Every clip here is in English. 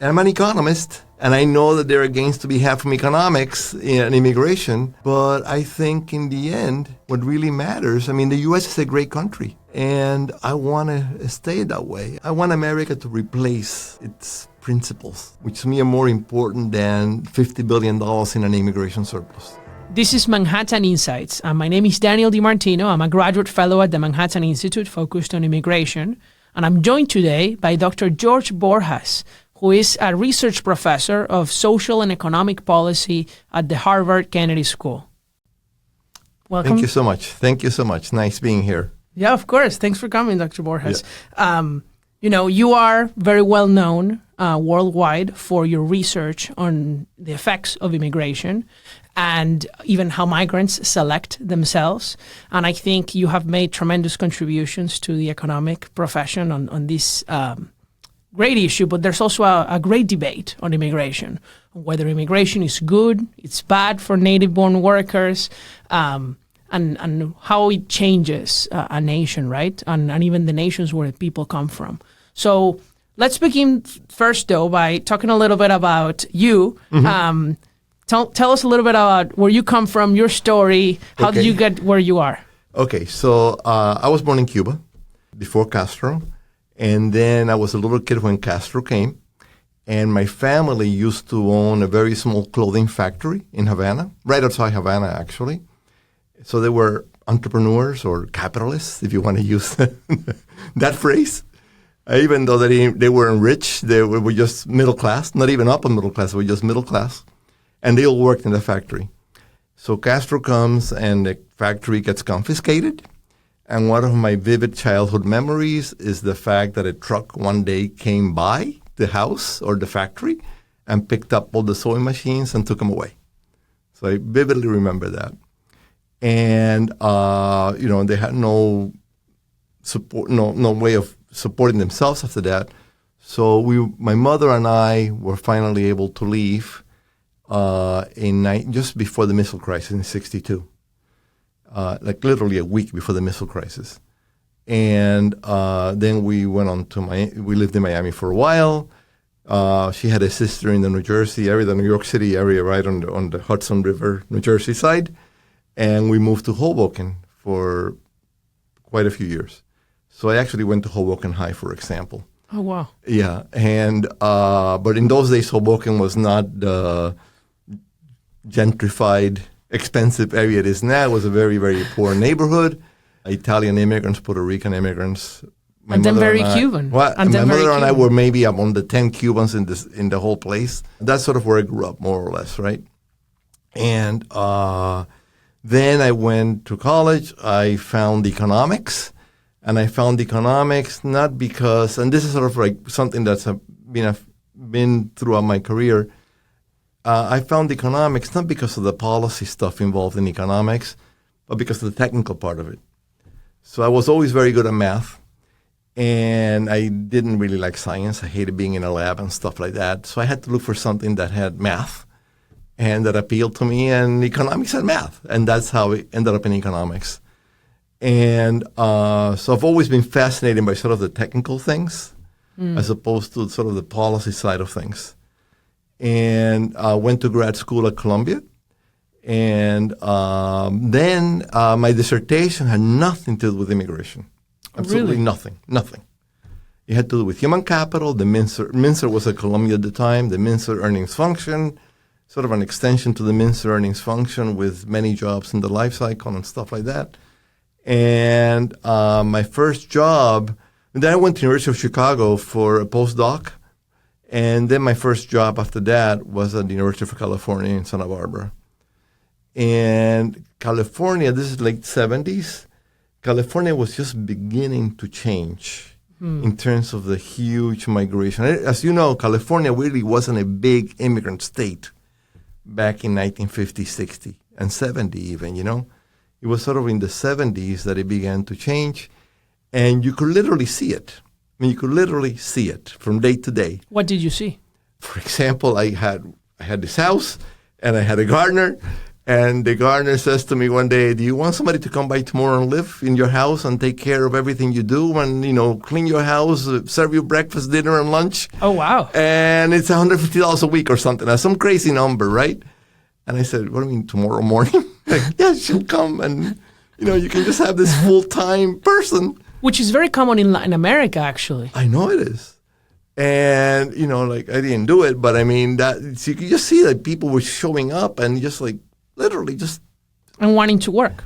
And I'm an economist, and I know that there are gains to be had from economics and immigration, but I think in the end, what really matters, the U.S. is a great country, and I want to stay that way. I want America to replace its principles, which to me are more important than $50 billion in an immigration surplus. This is Manhattan Insights. My name is Daniel Di Martino. I'm a graduate fellow at the Manhattan Institute focused on immigration, and I'm joined today by Dr. George Borjas, who is a research professor of social and economic policy at the Harvard Kennedy School. Welcome. Thank you so much. Thank you so much. Nice being here. Yeah, of course. Thanks for coming, Dr. Borjas. Yeah. You are very well known worldwide for your research on the effects of immigration and even how migrants select themselves. And I think you have made tremendous contributions to the economic profession on this great issue, but there's also a great debate on immigration, whether immigration is good, it's bad for native-born workers, and how it changes a nation, right? And even the nations where people come from. So let's begin first, though, by talking a little bit about you. Mm-hmm. Tell us a little bit about where you come from, your story. How did you get where you are? Okay, so I was born in Cuba before Castro. And then I was a little kid when Castro came, and my family used to own a very small clothing factory in Havana, right outside Havana, actually. So they were entrepreneurs or capitalists, if you want to use that phrase. Even though they weren't rich, they were just middle class, not even upper middle class, they were just middle class. And they all worked in the factory. So Castro comes and the factory gets confiscated. And one of my vivid childhood memories is the fact that a truck one day came by the house or the factory and picked up all the sewing machines and took them away. So I vividly remember that. And, they had no support, no way of supporting themselves after that. So my mother and I were finally able to leave just before the missile crisis in '62. Literally a week before the missile crisis. And then we went on we lived in Miami for a while. She had a sister in the New Jersey area, the New York City area, right on the Hudson River, New Jersey side. And we moved to Hoboken for quite a few years. So I actually went to Hoboken High, for example. Oh, wow. Yeah. And but in those days, Hoboken was not the gentrified expensive area it is now. It was a very, very poor neighborhood. Italian immigrants, Puerto Rican immigrants. And then very Cuban. My mother and I were maybe among the 10 Cubans in the whole place. That's sort of where I grew up, more or less, right? And then I went to college. I found economics. And I found economics not because, and this is sort of like something that's been throughout my career, I found economics not because of the policy stuff involved in economics, but because of the technical part of it. So I was always very good at math, and I didn't really like science. I hated being in a lab and stuff like that. So I had to look for something that had math and that appealed to me, and economics had math. And that's how it ended up in economics. And so I've always been fascinated by sort of the technical things as opposed to sort of the policy side of things. And went to grad school at Columbia. And then my dissertation had nothing to do with immigration. Absolutely nothing. It had to do with human capital. The MNSER was at Columbia at the time. The MNSER earnings function, sort of an extension to the MNSER earnings function with many jobs in the life cycle and stuff like that. And my first job, and then I went to the University of Chicago for a postdoc. And then my first job after that was at the University of California in Santa Barbara. And California, this is late 70s, California was just beginning to change in terms of the huge migration. As you know, California really wasn't a big immigrant state back in 1950, 60, and 70 even, It was sort of in the 70s that it began to change, and you could literally see it. You could literally see it from day to day. What did you see? For example, I had this house, and I had a gardener, And the gardener says to me one day, do you want somebody to come by tomorrow and live in your house and take care of everything you do and, clean your house, serve you breakfast, dinner, and lunch? Oh, wow. And it's $150 a week or something. That's some crazy number, right? And I said, what do you mean, tomorrow morning? Like, yeah, she'll come and, you can just have this full-time person. Which is very common in Latin America, actually. I know it is. And, I didn't do it, but I mean, so you could just see that people were showing up and just literally just. And wanting to work.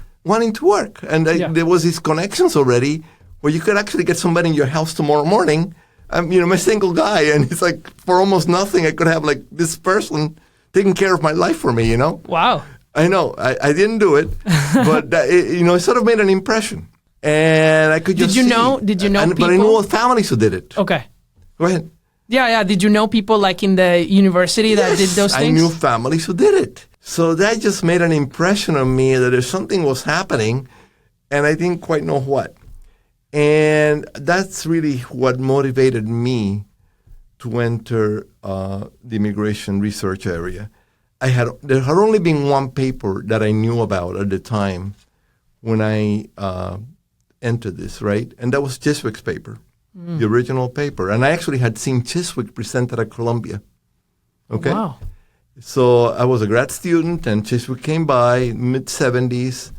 And there was these connections already where you could actually get somebody in your house tomorrow morning. I'm a single guy, and it's like for almost nothing, I could have this person taking care of my life for me, Wow. I know. I didn't do it, but, it sort of made an impression. And I could just Did you know people? But I know families who did it. Okay. Go ahead. Yeah. Did you know people in the university that did those things? I knew families who did it. So that just made an impression on me that there's something was happening, and I didn't quite know what. And that's really what motivated me to enter the immigration research area. There had only been one paper that I knew about at the time when I entered this, right? And that was Chiswick's paper, the original paper. And I actually had seen Chiswick presented at Columbia. Okay? Wow. So I was a grad student, and Chiswick came by mid-'70s,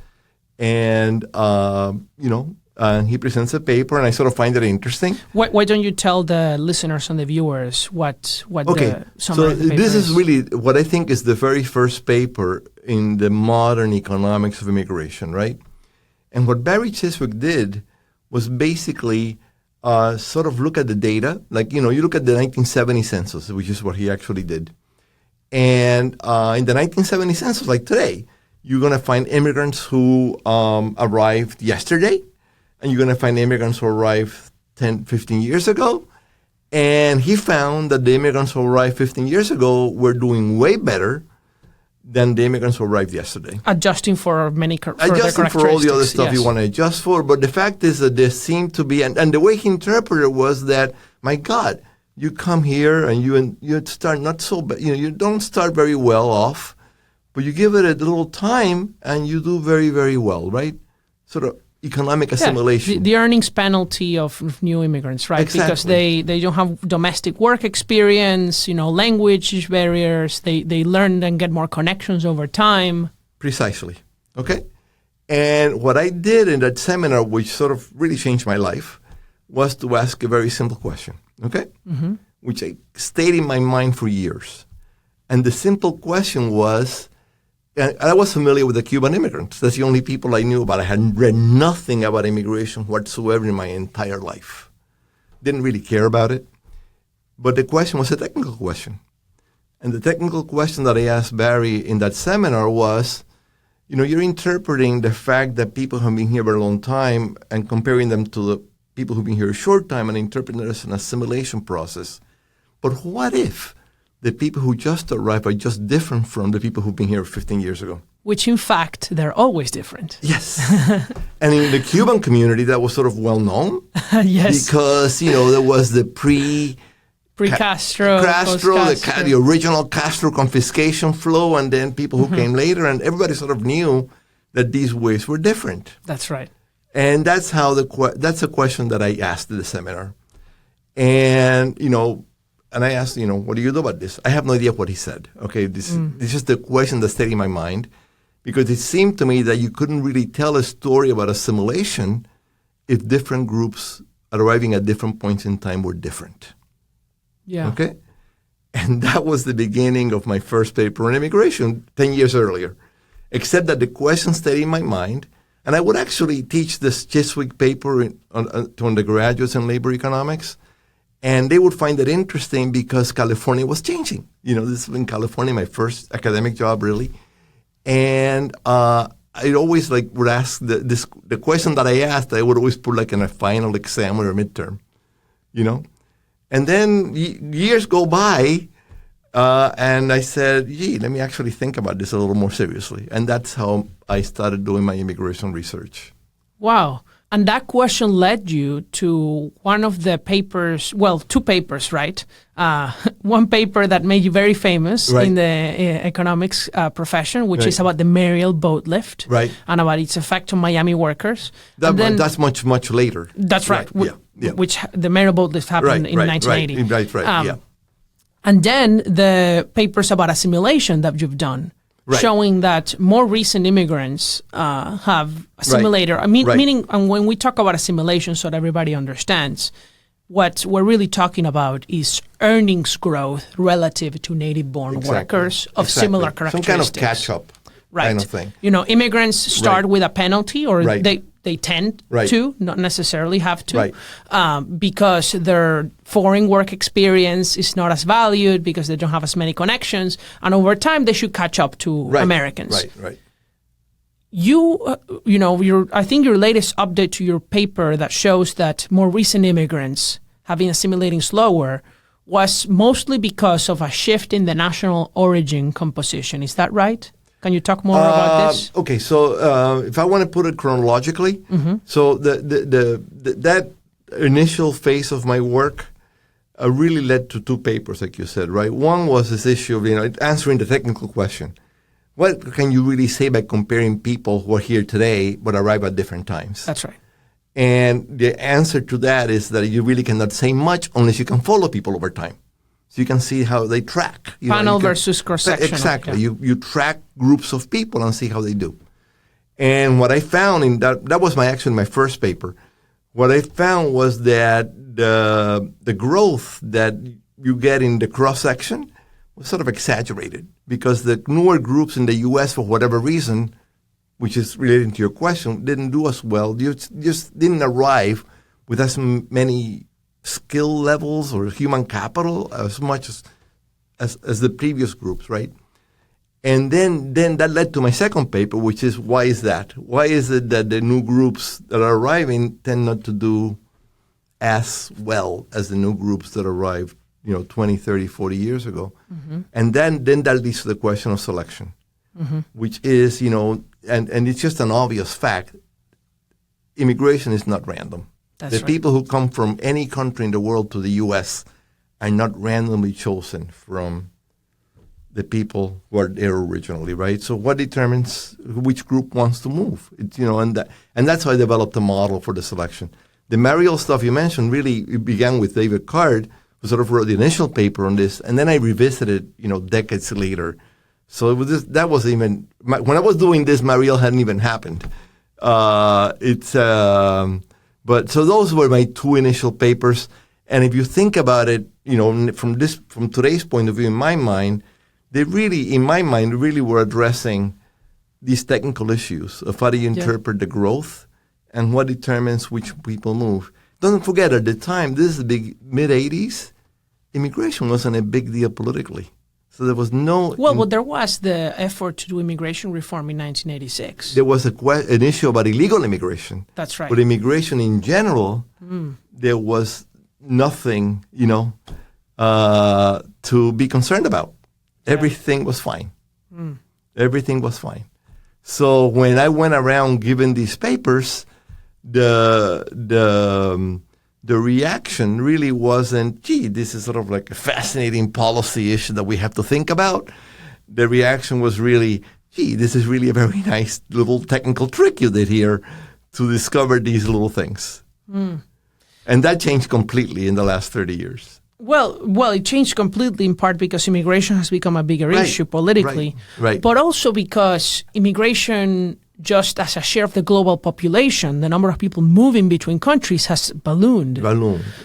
and, and he presents a paper, and I sort of find it interesting. Why don't you tell the listeners and the viewers what okay. the summary of the paper This is really what I think is the very first paper in the modern economics of immigration, right? And what Barry Chiswick did was basically sort of look at the data. You look at the 1970 census, which is what he actually did. And in the 1970 census, like today, you're going to find immigrants who arrived yesterday, and you're going to find immigrants who arrived 10, 15 years ago. And he found that the immigrants who arrived 15 years ago were doing way better than the immigrants who arrived yesterday. Adjusting for many Adjusting for all the other stuff you want to adjust for. But the fact is that there seemed to be, and the way he interpreted it was that, my God, you come here and you start not so bad, you don't start very well off, but you give it a little time and you do very, very well, right? Sort of economic assimilation. The earnings penalty of new immigrants, right? Exactly. Because they don't have domestic work experience, language barriers. They learn and get more connections over time. Precisely. Okay? And what I did in that seminar, which sort of really changed my life, was to ask a very simple question, okay? Mm-hmm. Which I stayed in my mind for years. And the simple question was, and I was familiar with the Cuban immigrants. That's the only people I knew about. I had read nothing about immigration whatsoever in my entire life. Didn't really care about it. But the question was a technical question. And the technical question that I asked Barry in that seminar was, you're interpreting the fact that people have been here for a long time and comparing them to the people who've been here a short time and interpreting it as an assimilation process. But what if the people who just arrived are just different from the people who've been here 15 years ago? Which, in fact, they're always different. Yes. And in the Cuban community, that was sort of well known. Yes. Because, there was the pre-Castro, the original Castro confiscation flow, and then people who came later, and everybody sort of knew that these ways were different. That's right. And that's how that's a question that I asked at the seminar. And, and I asked, what do you do about this? I have no idea what he said. Okay, this is the question that stayed in my mind, because it seemed to me that you couldn't really tell a story about assimilation if different groups arriving at different points in time were different. Yeah. Okay? And that was the beginning of my first paper on immigration 10 years earlier, except that the question stayed in my mind. And I would actually teach this Chiswick paper to undergraduates in labor economics. And they would find it interesting because California was changing. This was in California, my first academic job, really. And I'd always would ask the question that I asked, I would always put in a final exam or a midterm, And then years go by, and I said, let me actually think about this a little more seriously. And that's how I started doing my immigration research. Wow. And that question led you to one of the papers, well, two papers, right? One paper that made you very famous in the economics profession, which is about the Mariel boat lift and about its effect on Miami workers. That's much, much later. That's right. Which the Mariel boat lift happened in 1980. And then the papers about assimilation that you've done. Showing that more recent immigrants have assimilated. Meaning, and when we talk about assimilation, so that everybody understands, what we're really talking about is earnings growth relative to native-born workers of similar characteristics. Some kind of catch-up kind of thing. You know, immigrants start with a penalty, or they tend to, not necessarily have to, because their foreign work experience is not as valued, because they don't have as many connections, and over time they should catch up to Americans. You know, I think your latest update to your paper that shows that more recent immigrants have been assimilating slower was mostly because of a shift in the national origin composition. Is that right? Can you talk more about this? Okay, so if I want to put it chronologically, so that initial phase of my work really led to two papers, like you said, right? One was this issue of answering the technical question. What can you really say by comparing people who are here today but arrive at different times? That's right. And the answer to that is that you really cannot say much unless you can follow people over time. So you can see how they track. Panel versus cross-section. Exactly. You track groups of people and see how they do. And what I found in that was my first paper. What I found was that the growth that you get in the cross-section was sort of exaggerated, because the newer groups in the U.S., for whatever reason, which is relating to your question, didn't do as well. You just didn't arrive with as many skill levels or human capital as much as the previous groups, right? And then that led to my second paper, which is, why is that? Why is it that the new groups that are arriving tend not to do as well as the new groups that arrived 20, 30, 40 years ago? And then that leads to the question of selection, which is, and it's just an obvious fact, immigration is not random. The people who come from any country in the world to the U.S. are not randomly chosen from the people who are there originally, right? So what determines which group wants to move? And that's how I developed a model for the selection. The Mariel stuff you mentioned really began with David Card, who sort of wrote the initial paper on this, and then I revisited, decades later. So when I was doing this, Mariel hadn't even happened. But so those were my two initial papers. And if you think about it, from today's point of view, in my mind, they really were addressing these technical issues of how do you interpret the growth and what determines which people move. Don't forget, at the time, this is the big mid-'80s, immigration wasn't a big deal politically. So there was no... Well, there was the effort to do immigration reform in 1986. There was an issue about illegal immigration. That's right. But immigration in general, there was nothing, to be concerned about. Yeah. Everything was fine. Everything was fine. So when I went around giving these papers, the reaction really wasn't, gee, this is sort of like a fascinating policy issue that we have to think about. The reaction was really, gee, this is really a very nice little technical trick you did here to discover these little things. And that changed completely in the last 30 years. Well, it changed completely in part because immigration has become a bigger issue politically, but also because immigration, just as a share of the global population, the number of people moving between countries has ballooned.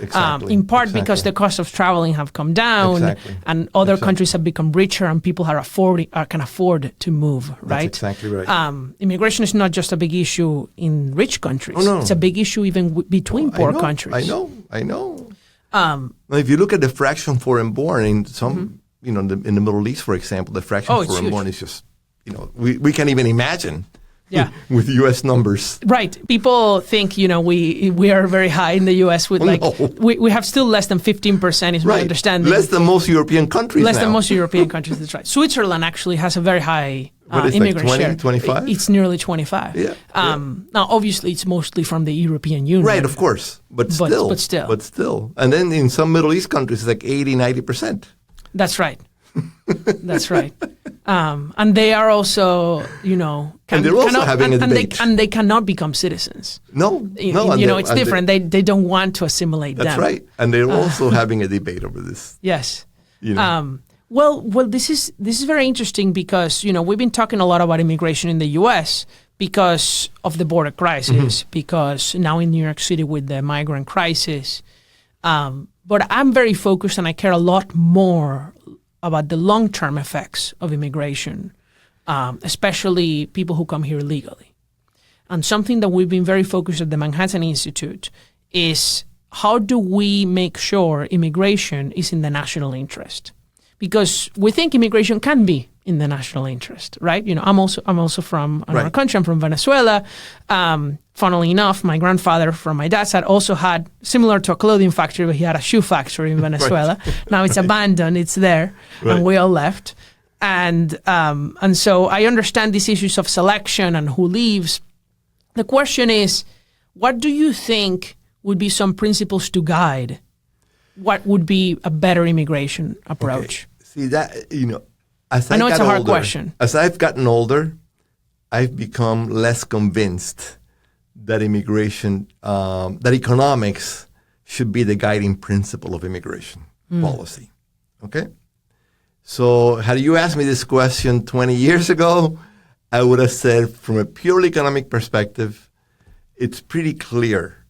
Exactly. In part because the cost of traveling have come down, and other countries have become richer, and people can afford to move. Right. That's exactly right. Immigration is not just a big issue in rich countries. Oh, no. It's a big issue even between poor countries. I know. If you look at the fraction foreign-born in some, in the Middle East, for example, the fraction foreign-born is just, we can't even imagine. Yeah, with U.S. numbers. Right. People think, we are very high in the U.S. with we have still less than 15% is my understanding. Less than most European countries Less than most European countries, that's right. Switzerland actually has a very high What is like immigrant 20, share. 25? It's nearly 25. Yeah. Now, obviously, it's mostly from the European Union. Right, of course. But still. But still. And then in some Middle East countries, it's like 80, 90%. That's right. That's right. And they are also, and they're also having a debate. And they cannot become citizens. No. It's different. They don't want to assimilate them. That's right. And they're also having a debate over this. Yes. Well, this is very interesting because, we've been talking a lot about immigration in the U.S. because of the border crisis, because now in New York City with the migrant crisis. But I'm very focused and I care a lot more about the long-term effects of immigration, especially people who come here illegally. And something that we've been very focused at the Manhattan Institute is how do we make sure immigration is in the national interest? Because we think immigration can be in the national interest, right? I'm also from another country. I'm from Venezuela. Funnily enough, my grandfather from my dad's side also had, similar to a clothing factory, but he had a shoe factory in Venezuela. Now it's abandoned. It's there, and we all left. And so I understand these issues of selection and who leaves. The question is, what do you think would be some principles to guide what would be a better immigration approach? Okay. See that, I know it's a hard question. As I've gotten older, I've become less convinced that immigration, that economics should be the guiding principle of immigration policy. Okay? So had you asked me this question 20 years ago, I would have said from a purely economic perspective, it's pretty clear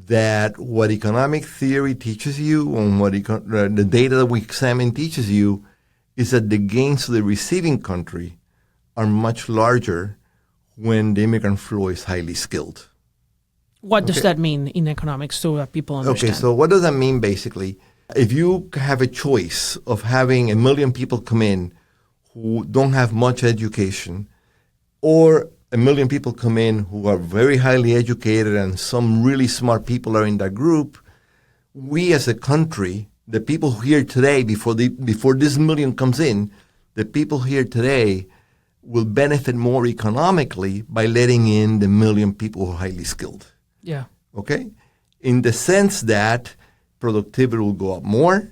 that what economic theory teaches you and what the data that we examine teaches you is that the gains to the receiving country are much larger when the immigrant flow is highly skilled. What does that mean in economics so that people understand? Okay, so what does that mean basically? If you have a choice of having 1 million people come in who don't have much education, or 1 million people come in who are very highly educated and some really smart people are in that group, we as a country, the people here today, before this million comes in, the people here today will benefit more economically by letting in the 1 million people who are highly skilled. Yeah. Okay? In the sense that productivity will go up more,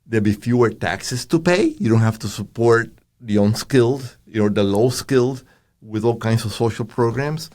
there'll be fewer taxes to pay. You don't have to support the unskilled, the low-skilled with all kinds of social programs.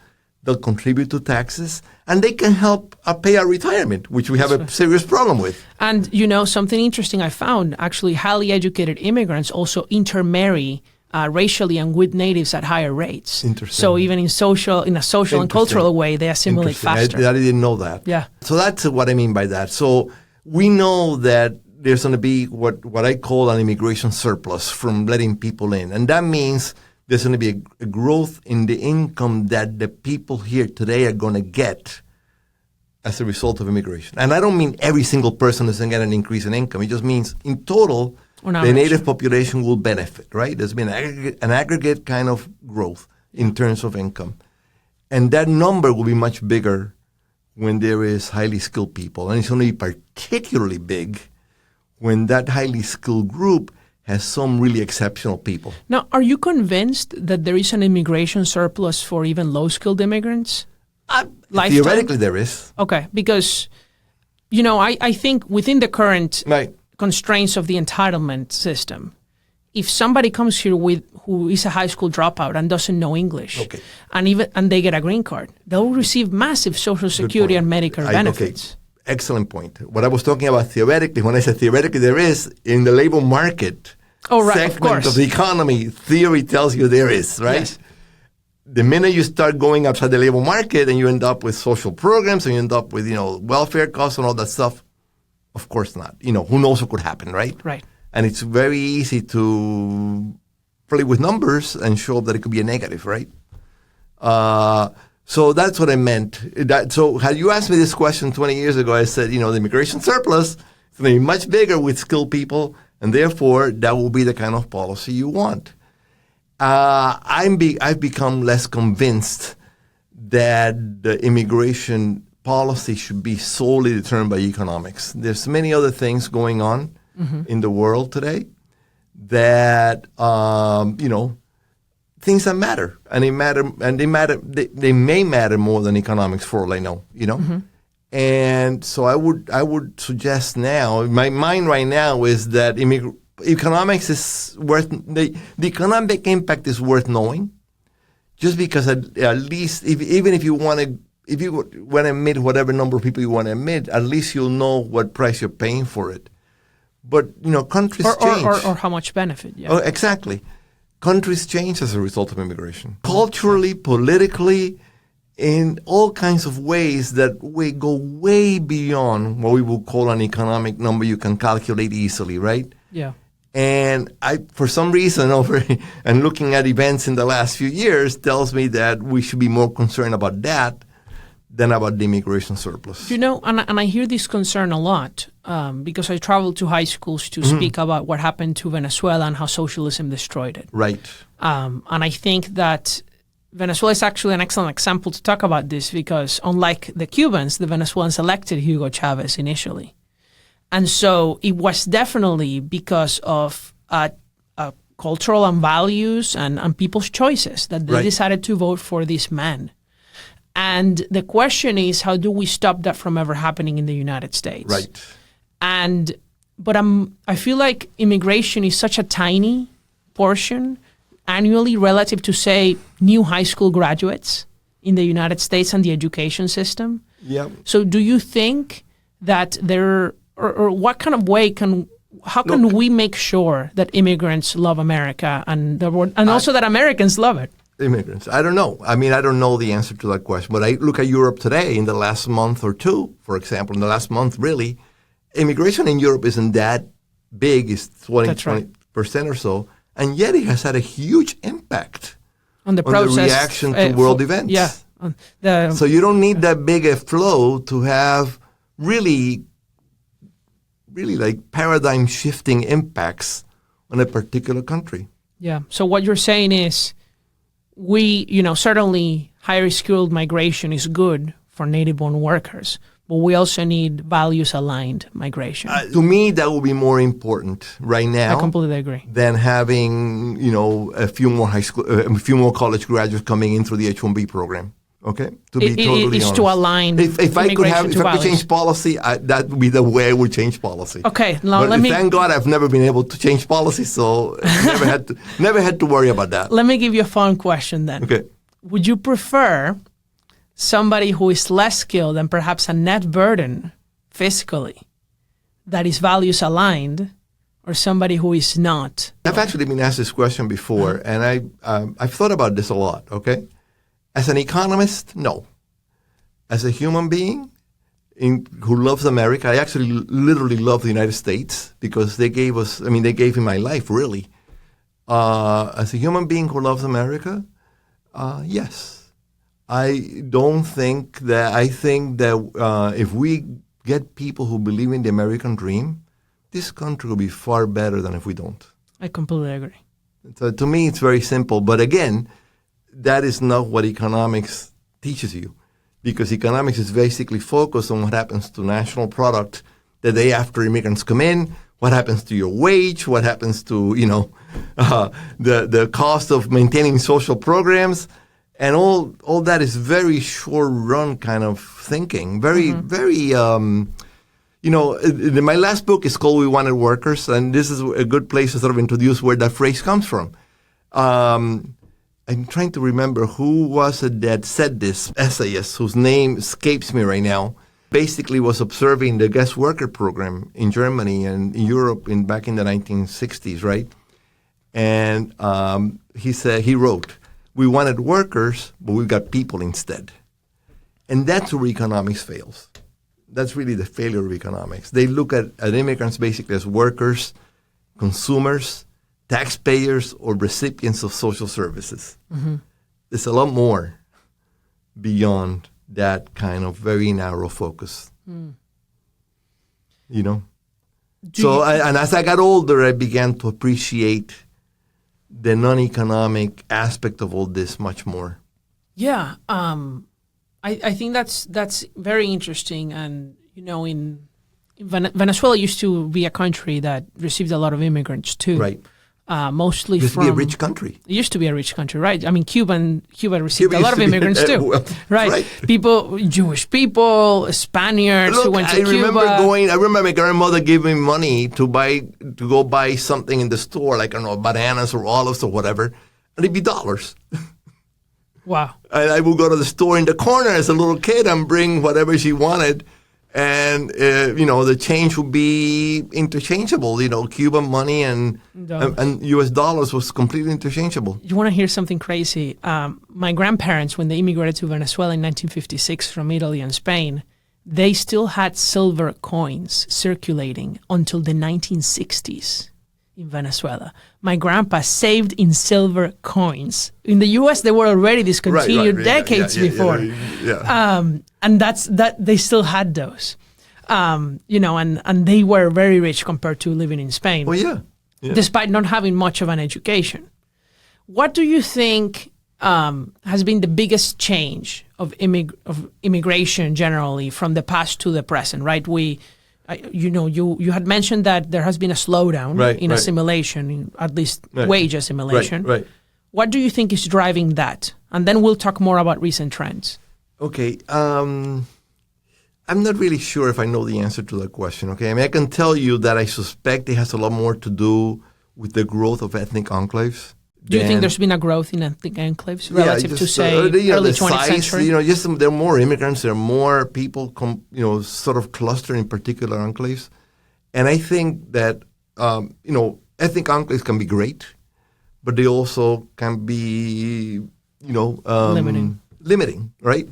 They'll contribute to taxes, and they can help pay our retirement, which we have a serious problem with. And, something interesting I found, actually highly educated immigrants also intermarry racially and with natives at higher rates. Interesting. So even in a social and cultural way, they assimilate faster. I didn't know that. Yeah. So that's what I mean by that. So we know that there's going to be what I call an immigration surplus from letting people in. And that means there's going to be a growth in the income that the people here today are going to get as a result of immigration. And I don't mean every single person is going to get an increase in income. It just means in total, the native population will benefit, right? There's been an aggregate kind of growth in terms of income. And that number will be much bigger when there is highly skilled people. And it's going to be particularly big when that highly skilled group has some really exceptional people. Now, are you convinced that there is an immigration surplus for even low-skilled immigrants? Theoretically, there is. Okay, because, I think within the current constraints of the entitlement system, if somebody comes here who is a high school dropout and doesn't know English, and they get a green card, they'll receive massive Social Security and Medicare benefits. Okay. Excellent point. What I was talking about theoretically, when I said theoretically, there is in the labor market segment of the economy, theory tells you there is, right? Yes. The minute you start going outside the labor market and you end up with social programs and you end up with, welfare costs and all that stuff, of course not. Who knows what could happen, right? Right. And it's very easy to play with numbers and show that it could be a negative, right? So that's what I meant. So had you asked me this question 20 years ago, I said, the immigration surplus is going to be much bigger with skilled people, and therefore that will be the kind of policy you want. I've become less convinced that the immigration policy should be solely determined by economics. There's many other things going on in the world today that, things that matter, and they may matter more than economics for all I know, And so I would suggest now, my mind right now is that economics is worth, the economic impact is worth knowing, just because at least, even if you want to admit whatever number of people you want to admit, at least you'll know what price you're paying for it. But, countries change. Or how much benefit, yeah. Oh, exactly. Countries change as a result of immigration. Culturally, politically, in all kinds of ways that we go way beyond what we would call an economic number you can calculate easily, right? Yeah. And for some reason, and looking at events in the last few years, tells me that we should be more concerned about that than about the immigration surplus. And I hear this concern a lot because I travel to high schools to speak about what happened to Venezuela and how socialism destroyed it. Right. And I think that Venezuela is actually an excellent example to talk about this because unlike the Cubans, the Venezuelans elected Hugo Chavez initially. And so it was definitely because of cultural and values and people's choices that they decided to vote for this man. And the question is, how do we stop that from ever happening in the United States? Right. But I feel like immigration is such a tiny portion annually relative to, say, new high school graduates in the United States and the education system. Yeah. So do you think that or what kind of way how can we make sure that immigrants love America and also that Americans love it? Immigrants. I don't know. I mean, I don't know the answer to that question. But I look at Europe today in the last month or two, for example, in the last month, really, immigration in Europe isn't that big. It's 20% or so. And yet it has had a huge impact on the process, reaction to world events. Yeah. So you don't need that big a flow to have really like paradigm shifting impacts on a particular country. Yeah. So what you're saying is certainly higher skilled migration is good for native-born workers, but we also need values-aligned migration. To me, that would be more important right now. I completely agree. Than having, a few more college graduates coming in through the H-1B program. Okay, to be totally honest, to align. If I could change policy, that would be the way I would change policy. Okay, now thank God I've never been able to change policy, so never had to worry about that. Let me give you a fun question then. Okay, would you prefer somebody who is less skilled and perhaps a net burden fiscally, that is values aligned, or somebody who is not? I've actually been asked this question before, and I've thought about this a lot. Okay. As an economist, no. As a human being who loves America, I actually literally love the United States because they gave me my life, really. As a human being who loves America, yes. I think that if we get people who believe in the American dream, this country will be far better than if we don't. I completely agree. So to me, it's very simple. But again, that is not what economics teaches you, because economics is basically focused on what happens to national product the day after immigrants come in, what happens to your wage, what happens to, the cost of maintaining social programs, and all that is very short-run kind of thinking, very, my last book is called We Wanted Workers, and this is a good place to sort of introduce where that phrase comes from. I'm trying to remember who was it that said this, essayist, whose name escapes me right now, basically was observing the guest worker program in Germany and in Europe back in the 1960s, right? And he wrote, we wanted workers, but we got people instead. And that's where economics fails. That's really the failure of economics. They look at immigrants basically as workers, consumers, taxpayers, or recipients of social services. Mm-hmm. There's a lot more beyond that kind of very narrow focus. And as I got older, I began to appreciate the non-economic aspect of all this much more. Yeah, I think that's very interesting. And in Venezuela used to be a country that received a lot of immigrants too. Right. mostly Used to from... be a rich country. It used to be a rich country, right? I mean, Cuba received a lot of immigrants too, right? Right. People, Jewish people, Spaniards who went to Cuba. I remember my grandmother giving me money to go buy something in the store, like, I don't know, bananas or olives or whatever, and it'd be dollars. Wow. And I would go to the store in the corner as a little kid and bring whatever she wanted. And, the change would be interchangeable. Cuban money and U.S. dollars was completely interchangeable. You want to hear something crazy? My grandparents, when they immigrated to Venezuela in 1956 from Italy and Spain, they still had silver coins circulating until the 1960s in Venezuela. My grandpa saved in silver coins. In the U.S., they were already discontinued decades before. And that they still had those. And they were very rich compared to living in Spain. Well, yeah. Despite not having much of an education. What do you think has been the biggest change of immigration generally from the past to the present, right? You had mentioned that there has been a slowdown in assimilation, at least wage assimilation. Right. What do you think is driving that? And then we'll talk more about recent trends. Okay. I'm not really sure if I know the answer to that question. Okay. I mean, I can tell you that I suspect it has a lot more to do with the growth of ethnic enclaves. Do you think there's been a growth in ethnic enclaves relative to, say, early 20th century? There are more immigrants, there are more people, sort of clustered in particular enclaves. And I think that, ethnic enclaves can be great, but they also can be, limiting, right?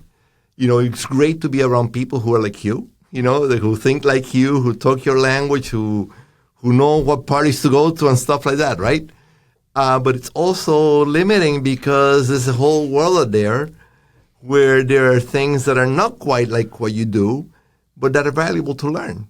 It's great to be around people who are like you, who think like you, who talk your language, who know what parties to go to and stuff like that, right? But it's also limiting because there's a whole world out there where there are things that are not quite like what you do, but that are valuable to learn.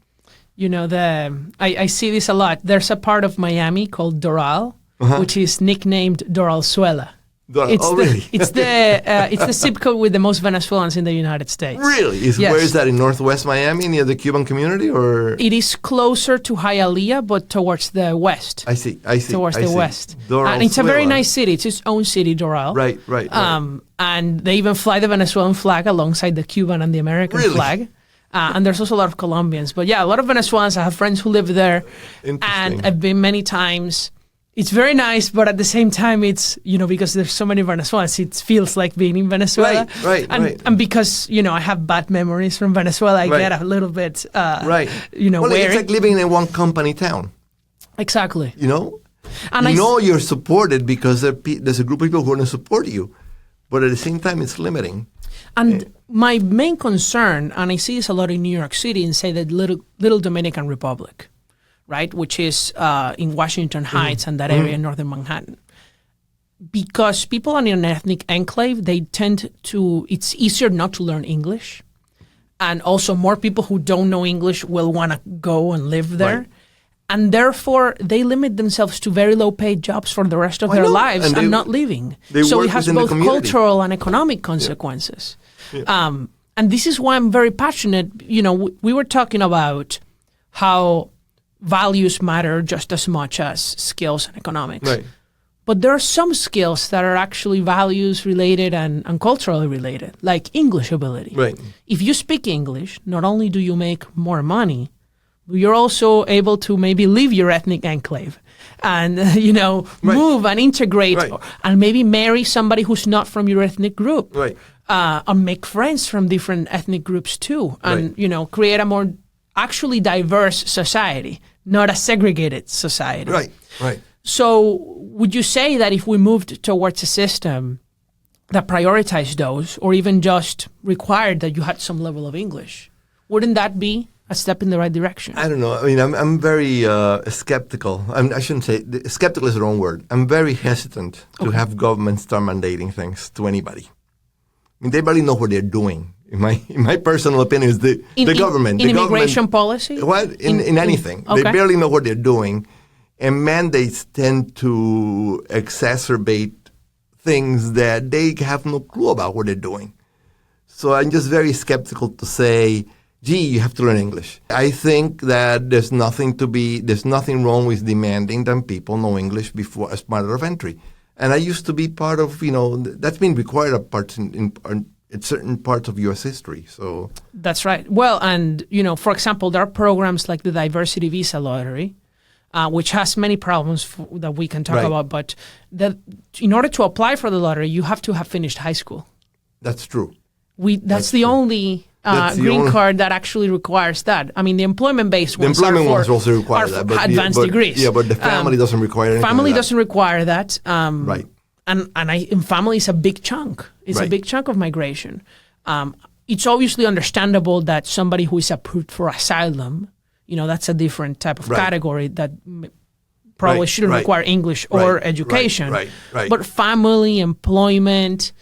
I see this a lot. There's a part of Miami called Doral, which is nicknamed Doralzuela. Really? It's the zip code with the most Venezuelans in the United States. Really? Yes. Where is that, in Northwest Miami, near the Cuban community, or? It is closer to Hialeah, but towards the west. I see. Towards the west. Doralzuela. And it's a very nice city. It's its own city, Doral. Right. And they even fly the Venezuelan flag alongside the Cuban and the American flag. And there's also a lot of Colombians. But yeah, a lot of Venezuelans. I have friends who live there. And I've been many times. It's very nice, but at the same time, it's, because there's so many Venezuelans, it feels like being in Venezuela. Right. And because, I have bad memories from Venezuela, I get a little bit, Well, wary. it's like living in one company town. Exactly. And you're supported because there's a group of people who are going to support you. But at the same time, it's limiting. And my main concern, and I see this a lot in New York City, and say that little Dominican Republic, right, which is in Washington Heights and that area in northern Manhattan. Because people are in an ethnic enclave, they tend to, it's easier not to learn English. And also more people who don't know English will want to go and live there. Right. And therefore, they limit themselves to very low-paid jobs for the rest of their lives and not leaving. So it has both cultural and economic consequences. Yeah. And this is why I'm very passionate. We were talking about how values matter just as much as skills and economics. Right. But there are some skills that are actually values related and culturally related, like English ability. Right. If you speak English, not only do you make more money, you're also able to maybe leave your ethnic enclave and, move and integrate and maybe marry somebody who's not from your ethnic group. Right. And make friends from different ethnic groups too. And, create a more actually diverse society, not a segregated society. Right. So would you say that if we moved towards a system that prioritized those, or even just required that you had some level of English, wouldn't that be a step in the right direction? I don't know. I mean, I'm very skeptical. I shouldn't say, skeptical is the wrong word. I'm very hesitant to have governments start mandating things to anybody. I mean, they barely know what they're doing. In my personal opinion, is the government. In immigration policy? What? In anything. Okay. They barely know what they're doing. And mandates tend to exacerbate things that they have no clue about what they're doing. So I'm just very skeptical to say, gee, you have to learn English. I think that there's nothing wrong with demanding that people know English before as part of entry. And I used to be part of, that's been required of parts in certain parts of U.S. history. So that's right. Well, and, for example, there are programs like the Diversity Visa Lottery, which has many problems that we can talk about. But in order to apply for the lottery, you have to have finished high school. That's true. That's the only green card that actually requires that. I mean, the employment-based ones also require that. But advanced degrees. Yeah, but the family doesn't require anything. Family doesn't require that. Right. And family is a big chunk. It's a big chunk of migration. It's obviously understandable that somebody who is approved for asylum, that's a different type of category that probably shouldn't require English or education. Right. But family, employment,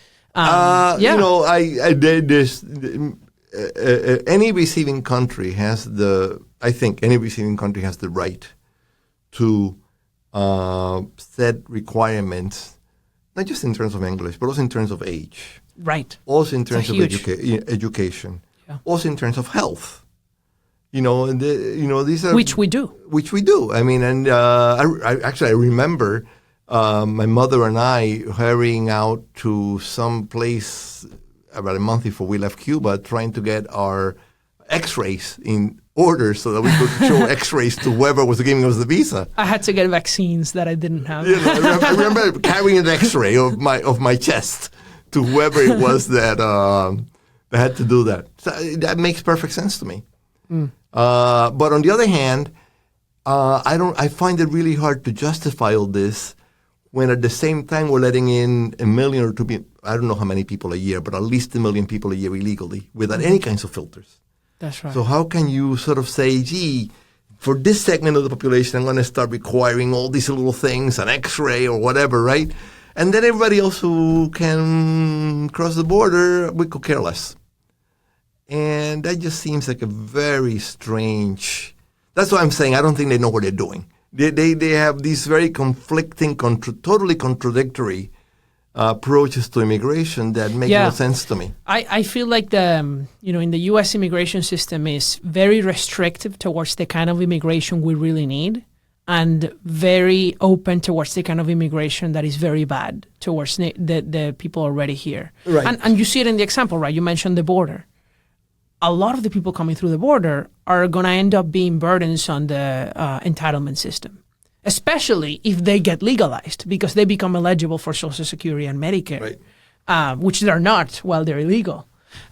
any receiving country has the right to set requirements, not just in terms of English, but also in terms of age. Right. Also in terms of education. Yeah. Also in terms of health. These are which we do. Which we do. I mean, and I remember my mother and I hurrying out to some place about a month before we left Cuba, trying to get our X-rays in order so that we could show X-rays to whoever was giving us the visa. I had to get vaccines that I didn't have. I remember carrying an X-ray of my chest to whoever it was that had to do that. So that makes perfect sense to me. But on the other hand, I find it really hard to justify all this when at the same time we're letting in 1 million or 2 million, I don't know how many people a year, but at least 1 million people a year illegally without any kinds of filters. That's right. So how can you sort of say, gee, for this segment of the population, I'm going to start requiring all these little things, an X-ray or whatever, right? And then everybody else who can cross the border, we could care less. And that just seems like a very strange. That's why I'm saying I don't think they know what they're doing. They have these very conflicting, totally contradictory approaches to immigration that make no sense to me. I feel like in the U.S. immigration system is very restrictive towards the kind of immigration we really need, and very open towards the kind of immigration that is very bad towards the people already here. Right. And you see it in the example, right? You mentioned the border. A lot of the people coming through the border are going to end up being burdens on the entitlement system, especially if they get legalized because they become eligible for Social Security and Medicare, which they're not while they're illegal.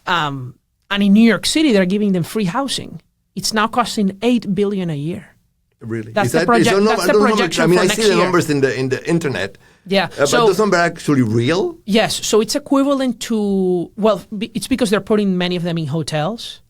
And in New York City, they're giving them free housing. It's now costing $8 billion a year. Really? That's the projection for next year. I see the numbers in the internet. Yeah. But those numbers are actually real? Yes. So it's equivalent to, it's because they're putting many of them in hotels,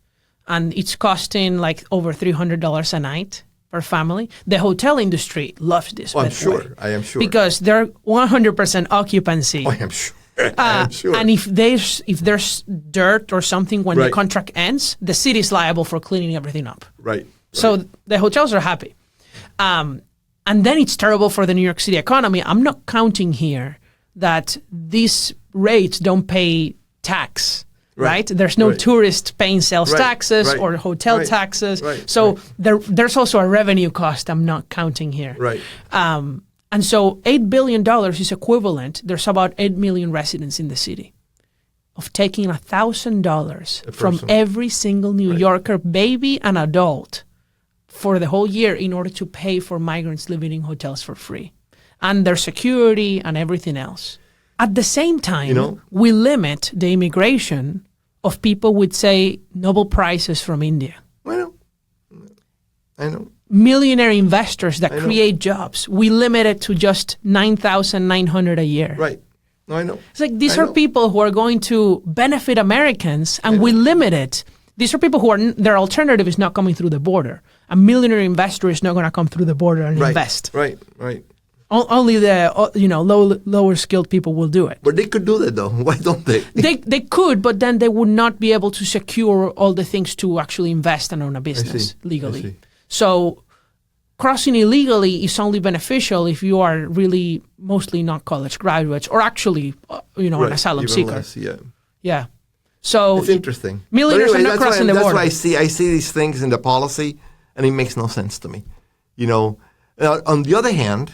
and it's costing like over $300 a night per family. The hotel industry loves this. Oh, I'm sure. I am sure. Because they're 100% occupancy. Oh, I am sure. I am sure. And if there's dirt or something when the contract ends, the city is liable for cleaning everything up. Right. So the hotels are happy. And then it's terrible for the New York City economy. I'm not counting here that these rates don't pay tax, right? There's no tourist paying sales taxes or hotel taxes. So there's also a revenue cost I'm not counting here. Right. And so $8 billion is equivalent. There's about 8 million residents in the city of taking $1,000 from every single New Yorker, baby and adult, for the whole year in order to pay for migrants living in hotels for free and their security and everything else. At the same time, we limit the immigration of people with, say, Nobel Prizes from India. I know. Millionaire investors that create jobs. We limit it to just $9,900 a year. Right. No, I know. It's like these are people who are going to benefit Americans, and we limit it. These are people who their alternative is not coming through the border. A millionaire investor is not going to come through the border and invest. Right. Only the lower skilled people will do it. But they could do that though. Why don't they? They could, but then they would not be able to secure all the things to actually invest and own a business legally. So crossing illegally is only beneficial if you are really mostly not college graduates or actually, an asylum seeker. Less, Yeah. So it's interesting. Millionaires are not crossing the border. That's why I see these things in the policy, and it makes no sense to me. On the other hand,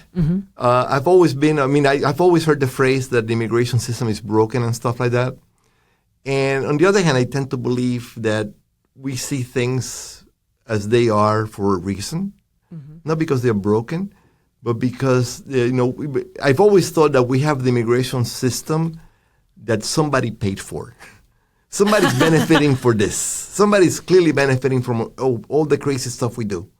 I've always I've always heard the phrase that the immigration system is broken and stuff like that. And on the other hand, I tend to believe that we see things as they are for a reason, not because they're broken, but because, I've always thought that we have the immigration system that somebody paid for. Somebody's benefiting for this. Somebody's clearly benefiting from all the crazy stuff we do.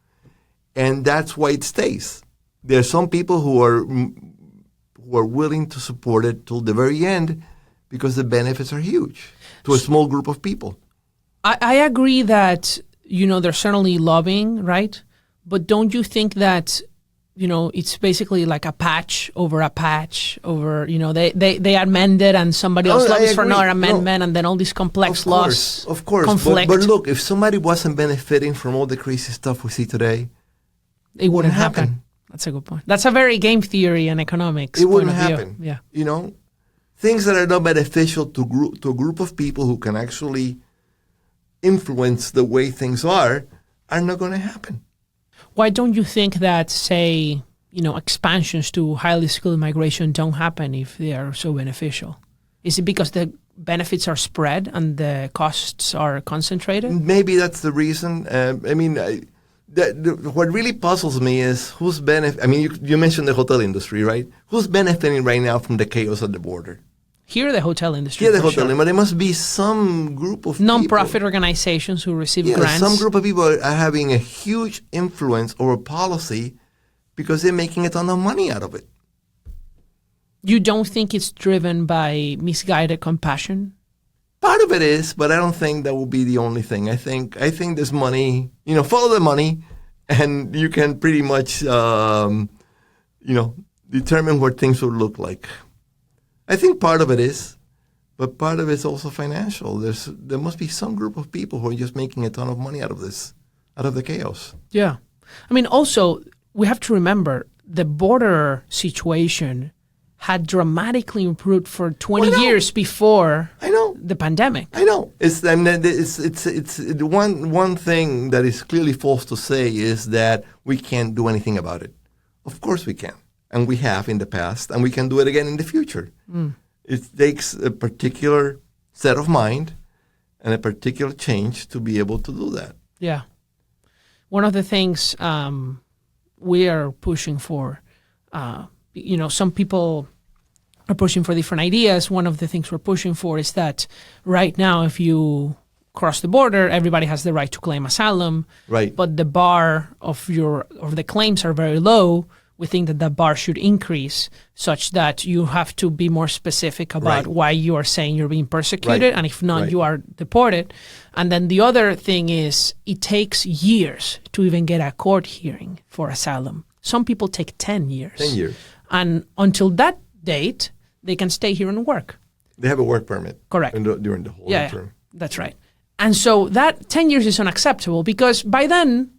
And that's why it stays. There are some people who are willing to support it till the very end because the benefits are huge to a small group of people. I agree that, they're certainly lobbying, right? But don't you think that, it's basically like a patch over, they amended and somebody else lobbies for another amendment and then all these complex laws Of course. conflict. But look, if somebody wasn't benefiting from all the crazy stuff we see today, it wouldn't happen. That's a good point. That's a very game theory and economics it point wouldn't of view. happen. Yeah. Things that are not beneficial to a group of people who can actually influence the way things are not going to happen. Why don't you think that, say, expansions to highly skilled migration don't happen if they are so beneficial? Is it because the benefits are spread and the costs are concentrated? Maybe that's the reason. What really puzzles me is who's you mentioned the hotel industry, right? Who's benefiting right now from the chaos at the border? Here, the hotel industry. But there must be some group of non-profit organizations who receive grants. Some group of people are having a huge influence over policy because they're making a ton of money out of it. You don't think it's driven by misguided compassion? Part of it is, but I don't think that will be the only thing. I think there's money. Follow the money, and you can pretty much, determine what things will look like. I think part of it is, but part of it's also financial. There must be some group of people who are just making a ton of money out of this, out of the chaos. Yeah. Also, we have to remember the border situation had dramatically improved for 20 years before the pandemic. I know. It's one thing that is clearly false to say is that we can't do anything about it. Of course we can. And we have in the past, and we can do it again in the future. It takes a particular set of mind and a particular change to be able to do that. Yeah. One of the things we are pushing for, some people are pushing for different ideas. One of the things we're pushing for is that right now, if you cross the border, everybody has the right to claim asylum. Right. But the bar of the claims are very low. We think that the bar should increase such that you have to be more specific about why you are saying you're being persecuted, and if not, you are deported. And then the other thing is it takes years to even get a court hearing for asylum. Some people take 10 years. 10 years. And until that date, they can stay here and work. They have a work permit. Correct. During the whole term. That's right. And so that 10 years is unacceptable because by then,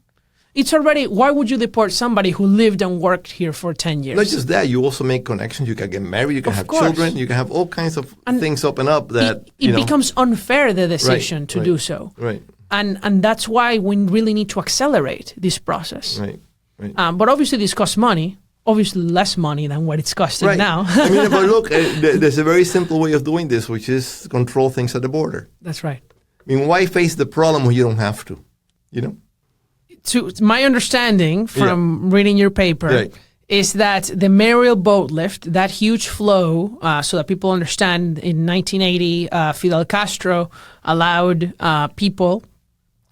it's already, why would you deport somebody who lived and worked here for 10 years? Not just that, you also make connections. You can get married, you can have children, you can have all kinds of things open up that, it becomes unfair, the decision to do so. Right. And that's why we really need to accelerate this process. Right. But obviously this costs money, obviously less money than what it's costing now. But look, there's a very simple way of doing this, which is control things at the border. That's right. Why face the problem when you don't have to, To my understanding from reading your paper is that the Mariel boat lift, that huge flow, so that people understand, in 1980, Fidel Castro allowed people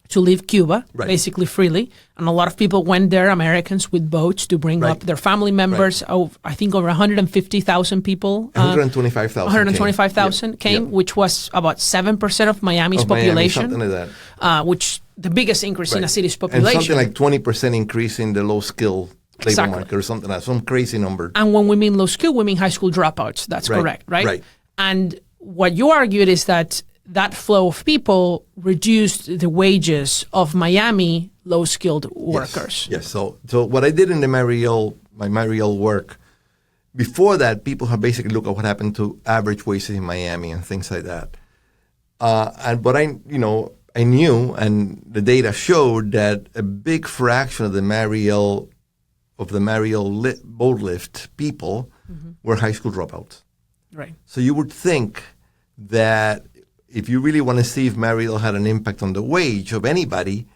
to leave Cuba, basically freely. And a lot of people went there, Americans, with boats to bring up their family members. I think over 150,000 people. 125,000 125,000 came, which was about 7% of Miami's population. Something like that. Which the biggest increase in a city's population. And something like 20% increase in the low-skill labor market or something like that. Some crazy number. And when we mean low-skill, we mean high school dropouts. That's correct, right? Right. And what you argued is that flow of people reduced the wages of Miami low-skilled workers. Yes. So what I did in my Mariel work, before that, people have basically looked at what happened to average wages in Miami and things like that. But I knew, and the data showed that a big fraction of the Mariel boat lift people were high school dropouts. Right. So you would think that if you really want to see if Mariel had an impact on the wage of anybody,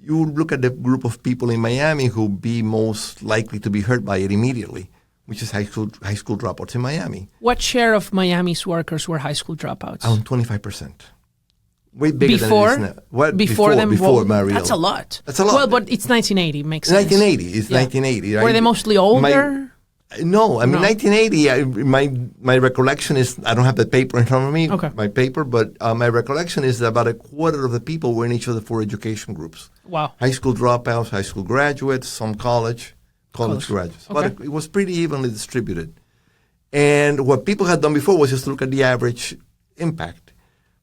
you would look at the group of people in Miami who would be most likely to be hurt by it immediately, which is high school dropouts in Miami. What share of Miami's workers were high school dropouts? Around 25%. Way bigger Before? than it is now. What, Before Mariel. That's a lot. That's a lot. Well, but it's 1980, makes sense. 1980. It's 1980, right? Were they mostly older? No, I mean, No. 1980, my recollection is, I don't have the paper in front of me, Okay. my paper, but my recollection is that about a quarter of the people were in each of the 4 education groups. Wow. High school dropouts, high school graduates, some college graduates. Okay. But it was pretty evenly distributed. And what people had done before was just look at the average impact.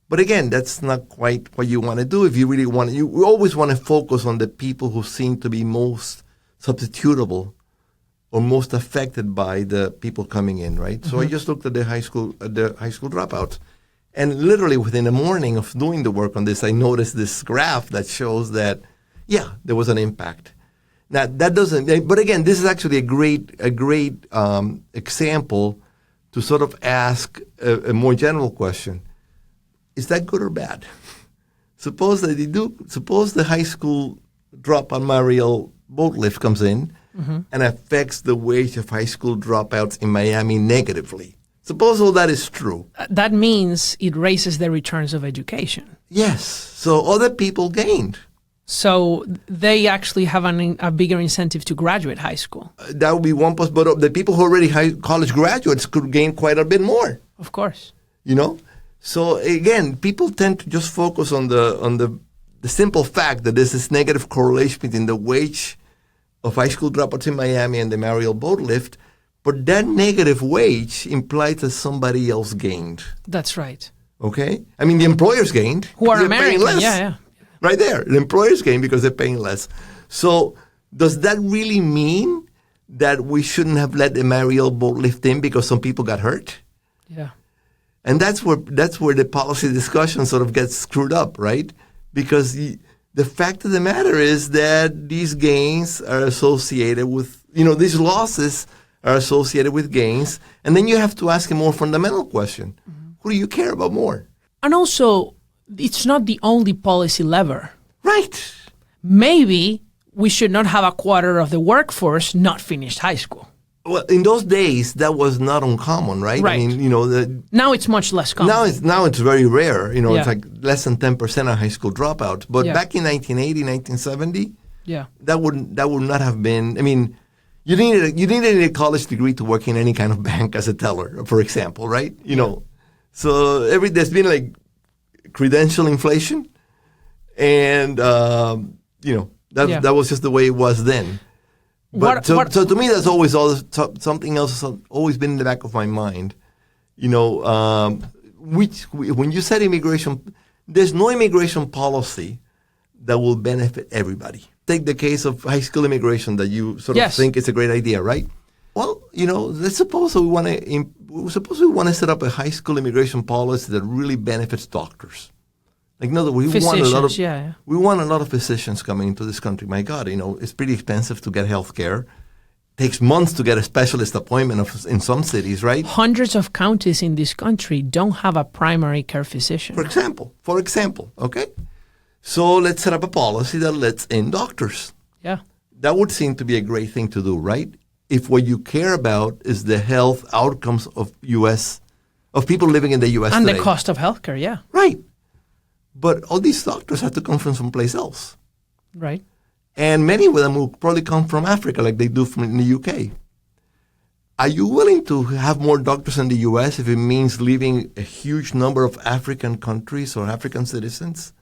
But again, that's not quite what you want to do. If you really want to, you always want to focus on the people who seem to be most substitutable or most affected by the people coming in, right? So I just looked at the high school dropouts. And literally within a morning of doing the work on this, I noticed this graph that shows that, yeah, there was an impact. Now, that doesn't, but again, this is actually a great example to sort of ask a more general question. Is that good or bad? Suppose the high school drop on Mariel boat lift comes in and affects the wage of high school dropouts in Miami negatively. Suppose all that is true. That means it raises the returns of education. Yes. So other people gained. So they actually have a bigger incentive to graduate high school. That would be one plus, but the people who are already college graduates could gain quite a bit more. Of course. So again, people tend to just focus on the simple fact that there's this negative correlation between the wage of high school dropouts in Miami and the Mariel boat lift, but that negative wage implies that somebody else gained. That's right. Okay? I mean, the employers gained. Who are They're American, paying less. yeah. Right there. The employers gain because they're paying less. So does that really mean that we shouldn't have let the Mariel boat lift in because some people got hurt? Yeah. And that's where the policy discussion sort of gets screwed up, right? Because the fact of the matter is that these gains are associated with, these losses are associated with gains. And then you have to ask a more fundamental question. Who do you care about more? And also, it's not the only policy lever. Right. Maybe we should not have a quarter of the workforce not finished high school. Well, in those days, that was not uncommon, right? Right. I mean, Now it's much less common. now it's very rare. Yeah. It's like less than 10% of high school dropouts. But Yeah. back in 1980, 1970, Yeah. that would not have been. I mean, you needed a college degree to work in any kind of bank as a teller, for example, right? So there's been like credential inflation, and that was just the way it was then. But so to me, that's always something else has always been in the back of my mind. When you said immigration, there's no immigration policy that will benefit everybody. Take the case of high school immigration that you sort of think is a great idea, right? Well, let's suppose we want to set up a high school immigration policy that really benefits doctors. Like, no, we want a lot of physicians coming into this country. My God, it's pretty expensive to get health care. Takes months to get a specialist appointment in some cities, right? Hundreds of counties in this country don't have a primary care physician. For example, okay? So let's set up a policy that lets in doctors. Yeah. That would seem to be a great thing to do, right? If what you care about is the health outcomes of people living in the U.S. And today. the cost of healthcare, yeah. Right. But all these doctors have to come from someplace else. Right. And many of them will probably come from Africa like they do from the UK. Are you willing to have more doctors in the U.S. if it means leaving a huge number of African countries or African citizens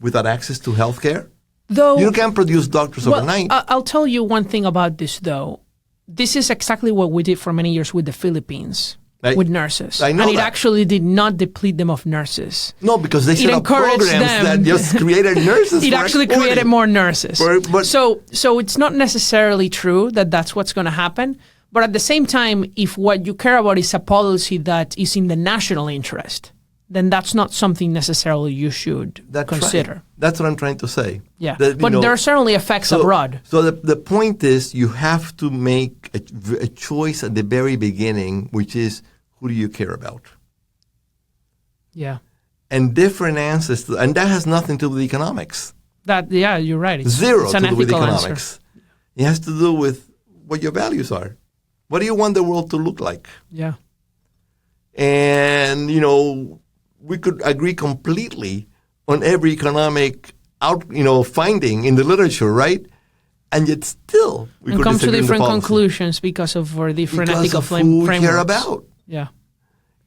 without access to health care? Though, you can't produce doctors overnight. I'll tell you one thing about this, though. This is exactly what we did for many years with the Philippines. With nurses. I know and it that. actually did not deplete them of nurses. No, because they set up programs that just created nurses. It actually created more nurses. So it's not necessarily true that that's what's going to happen. But at the same time, if what you care about is a policy that is in the national interest, then that's not something necessarily you should consider. Right. That's what I'm trying to say. Yeah, but there are certainly effects abroad. So the point is you have to make a choice at the very beginning, which is who do you care about? Yeah. And different answers, and that has nothing to do with economics. You're right. Zero it's to an do with ethical economics. answer. It has to do with what your values are. What do you want the world to look like? Yeah. And, we could agree completely on every economic finding in the literature, right? And yet still we could come to disagree different on the policy. conclusions because of our different ethical who frameworks. we care about. Yeah.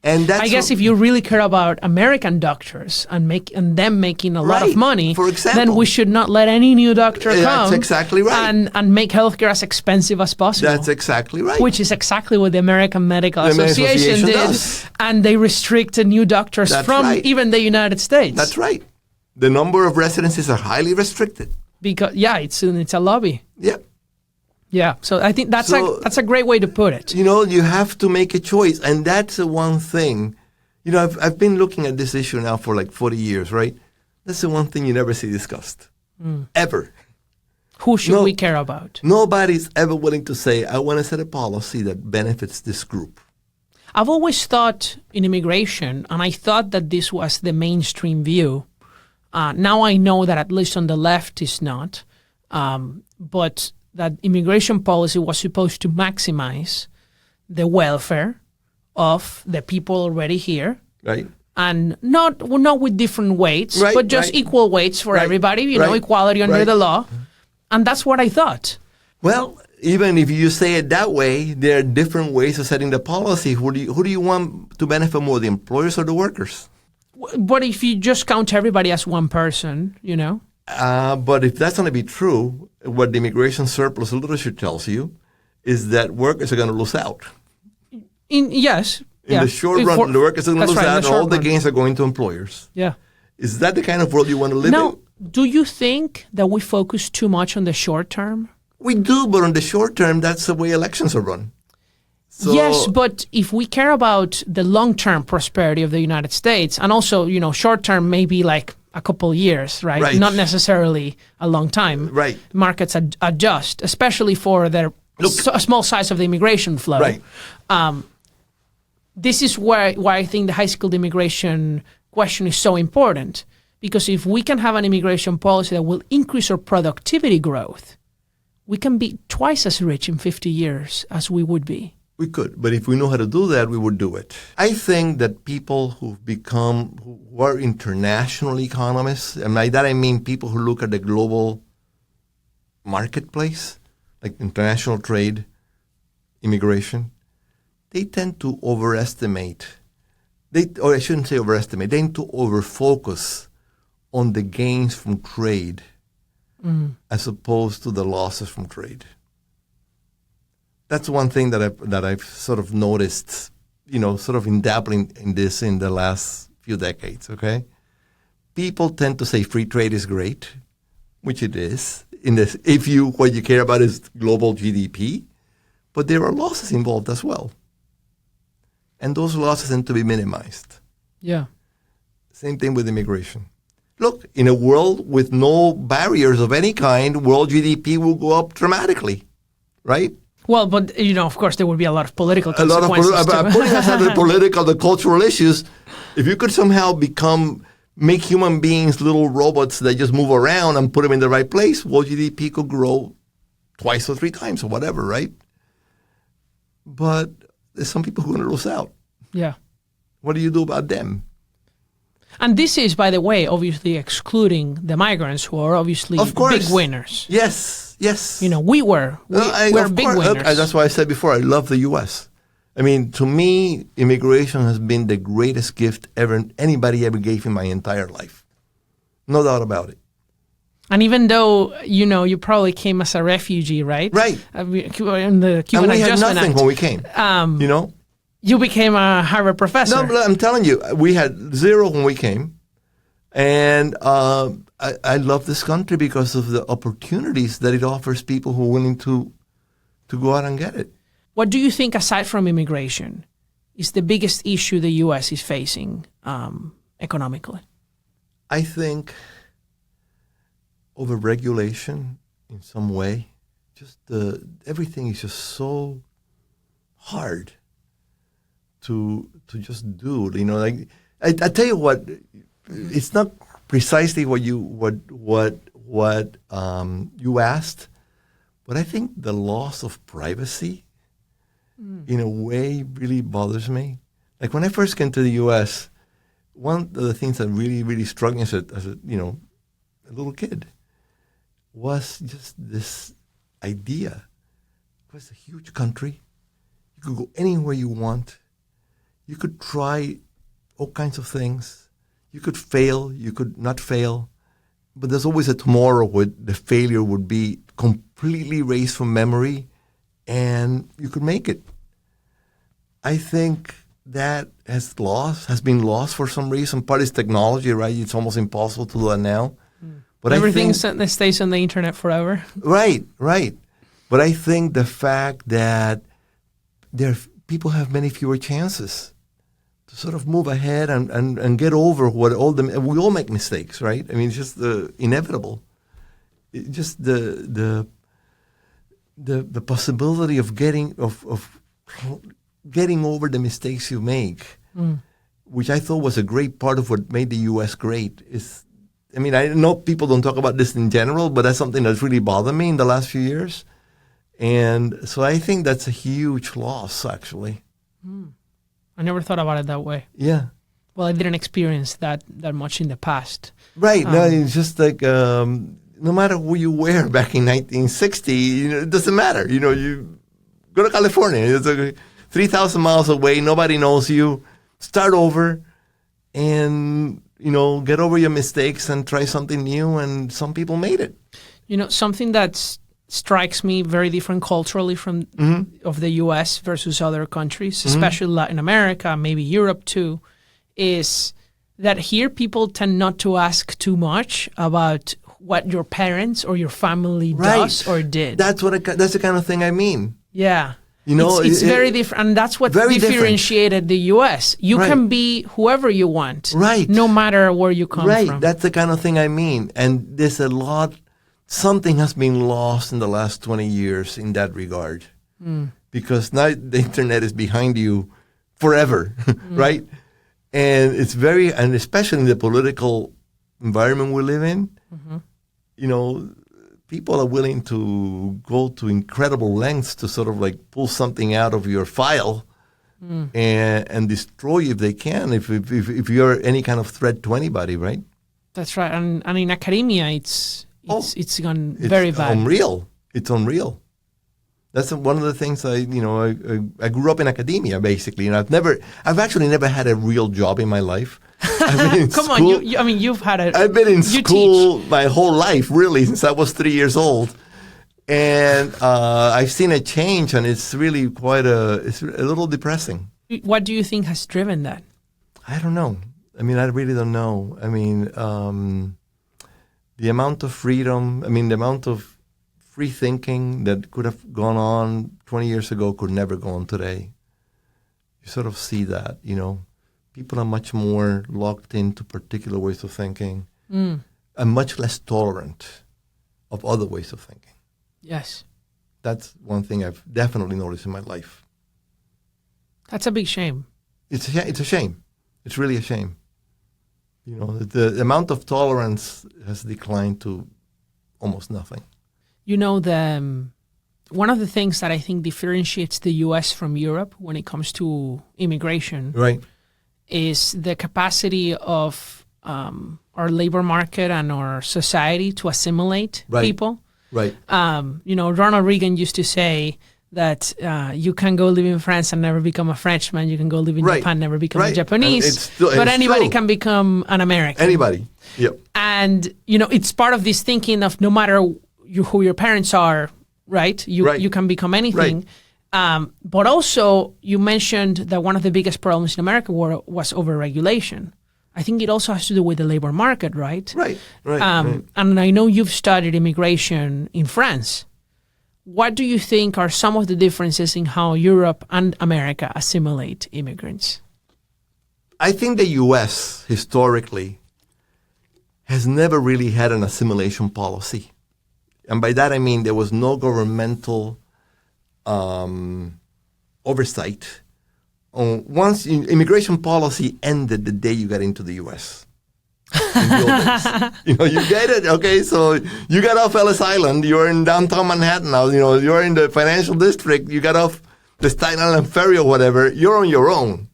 And that's I guess if you really care about American doctors and them making a lot of money, for example, then we should not let any new doctor come. That's exactly right. And make healthcare as expensive as possible. That's exactly right. Which is exactly what the American Medical Association did. Does. And they restricted new doctors even the United States. That's right. The number of residencies are highly restricted. Because it's a lobby. Yeah. Yeah, so I think that's a great way to put it. You have to make a choice, and that's the one thing. I've been looking at this issue now for like 40 years, right? That's the one thing you never see discussed, ever. Who should we care about? Nobody's ever willing to say, I want to set a policy that benefits this group. I've always thought in immigration, and I thought that this was the mainstream view. Now I know that at least on the left is not, but that immigration policy was supposed to maximize the welfare of the people already here. Right. And not with different weights, but just equal weights for everybody, equality under the law. And that's what I thought. Well, even if you say it that way, there are different ways of setting the policy. Who do you want to benefit more, the employers or the workers? But if you just count everybody as one person, But if that's going to be true, what the immigration surplus literature tells you is that workers are going to lose out. In the short run, the workers are going to lose out, and all the gains are going to employers. Yeah. Is that the kind of world you want to live in? Now, do you think that we focus too much on the short term? We do, but on the short term, that's the way elections are run. So, yes, but if we care about the long-term prosperity of the United States, and also, short-term maybe like a couple years, right? Not necessarily a long time. Right. Markets adjust, especially for a small size of the immigration flow. Right. This is why I think the high-skilled immigration question is so important, because if we can have an immigration policy that will increase our productivity growth, we can be twice as rich in 50 years as we would be. We could, but if we know how to do that, we would do it. I think that people who are international economists, and by that I mean people who look at the global marketplace, like international trade, immigration, they tend to overestimate. Or I shouldn't say overestimate. They tend to overfocus on the gains from trade as opposed to the losses from trade. That's one thing that I've sort of noticed, sort of in dabbling in this in the last few decades, okay? People tend to say free trade is great, which it is. What you care about is global GDP, but there are losses involved as well. And those losses tend to be minimized. Yeah. Same thing with immigration. Look, in a world with no barriers of any kind, world GDP will go up dramatically, right? Well, but, of course, there would be a lot of political consequences. Putting aside the political, the cultural issues, if you could somehow make human beings little robots that just move around and put them in the right place, world GDP could grow twice or three times or whatever, right? But there's some people who are going to lose out. Yeah. What do you do about them? And this is, by the way, obviously excluding the migrants who are obviously big winners. Yes. We're big winners. Look, that's why I said before, I love the U.S. I mean, to me, immigration has been the greatest gift anybody ever gave in my entire life. No doubt about it. And even though, you probably came as a refugee, right? Right. In the Cuban and we Adjustment had nothing Act. when we came, You became a Harvard professor. No, but I'm telling you, we had zero when we came. And I love this country because of the opportunities that it offers people who are willing to go out and get it. What do you think, aside from immigration, is the biggest issue the U.S. is facing economically? I think overregulation in some way. Just everything is just so hard to just do. You know, like I tell you what, it's not precisely what you asked, but I think the loss of privacy, in a way, really bothers me. Like when I first came to the U.S., one of the things that really, really struck me as a a little kid was just this idea. It was a huge country. You could go anywhere you want. You could try all kinds of things. You could fail. You could not fail. But there's always a tomorrow where the failure would be completely erased from memory and you could make it. I think that has been lost for some reason. Part is technology, right? It's almost impossible to do that now. But everything stays on the internet forever. Right. But I think the fact that people have many fewer chances to sort of move ahead and get over we all make mistakes, right? I mean, it's just inevitable. Just the possibility of getting over the mistakes you make, which I thought was a great part of what made the U.S. great. I mean, I know people don't talk about this in general, but that's something that's really bothered me in the last few years. And so I think that's a huge loss, actually. I never thought about it that way. Yeah. Well, I didn't experience that much in the past. Right. No, it's just like no matter who you were back in 1960, it doesn't matter. You go to California. It's like 3,000 miles away. Nobody knows you. Start over and, get over your mistakes and try something new. And some people made it. Something that strikes me very different culturally from of the U.S. versus other countries, especially Latin America, maybe Europe too, is that here people tend not to ask too much about what your parents or your family does or did. That's the kind of thing I mean. Yeah. It's very different, and that's what differentiated the U.S. You can be whoever you want, no matter where you come from. Right, that's the kind of thing I mean. And there's something has been lost in the last 20 years in that regard. Because now the internet is behind you forever, right? And and especially in the political environment we live in, people are willing to go to incredible lengths to sort of like pull something out of your file and destroy you if they can, if you're any kind of threat to anybody, right? That's right. And in academia, it's gone very bad. It's unreal. That's one of the things I grew up in academia, basically, and I've actually never had a real job in my life. Come on, you've had it. I've been in school my whole life, really, since I was 3 years old, and I've seen a change, and it's really it's a little depressing. What do you think has driven that? I don't know. I mean, I really don't know. I mean, the amount of freedom, the amount of free thinking that could have gone on 20 years ago could never go on today. You sort of see that, People are much more locked into particular ways of thinking and much less tolerant of other ways of thinking. Yes. That's one thing I've definitely noticed in my life. That's a big shame. It's a shame. It's really a shame. The amount of tolerance has declined to almost nothing. One of the things that I think differentiates the U.S. from Europe when it comes to immigration is the capacity of our labor market and our society to assimilate people. Right. Ronald Reagan used to say that you can go live in France and never become a Frenchman. You can go live in Japan, never become a Japanese. But anybody can become an American. Anybody. Yep. And, it's part of this thinking of no matter who your parents are, right? You can become anything. Right. But also, you mentioned that one of the biggest problems in America was overregulation. I think it also has to do with the labor market, right? Right. And I know you've studied immigration in France. what do you think are some of the differences in how Europe and America assimilate immigrants? I think the U.S. historically has never really had an assimilation policy. And by that I mean there was no governmental oversight. Once immigration policy ended the day you got into the U.S. In the old days. You get it. Okay, so you got off Ellis Island. You're in downtown Manhattan now. You're in the financial district. You got off the Staten Island Ferry or whatever. You're on your own,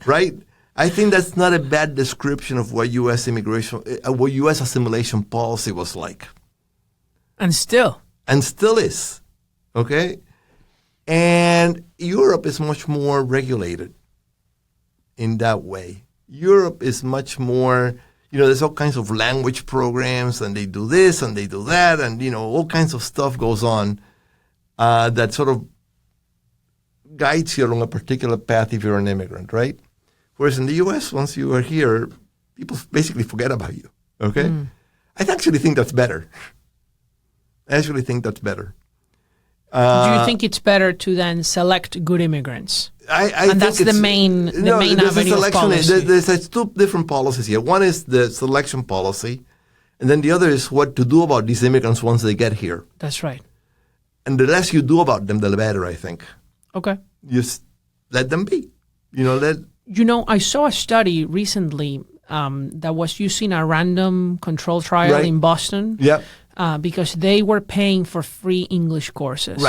right? I think that's not a bad description of what U.S. what U.S. assimilation policy was like. And still is, okay? And Europe is much more regulated in that way. Europe is much more, there's all kinds of language programs, and they do this and they do that, and, all kinds of stuff goes on that sort of guides you along a particular path if you're an immigrant, right? Whereas in the U.S., once you are here, people basically forget about you, okay? I actually think that's better. Do you think it's better to then select good immigrants? I and think that's the main avenue of policy. There's two different policies here. One is the selection policy, and then the other is what to do about these immigrants once they get here. That's right. And the less you do about them, the better, I think. Okay. Just let them be. I saw a study recently that was using a random control trial in Boston. Yeah. Because they were paying for free English courses.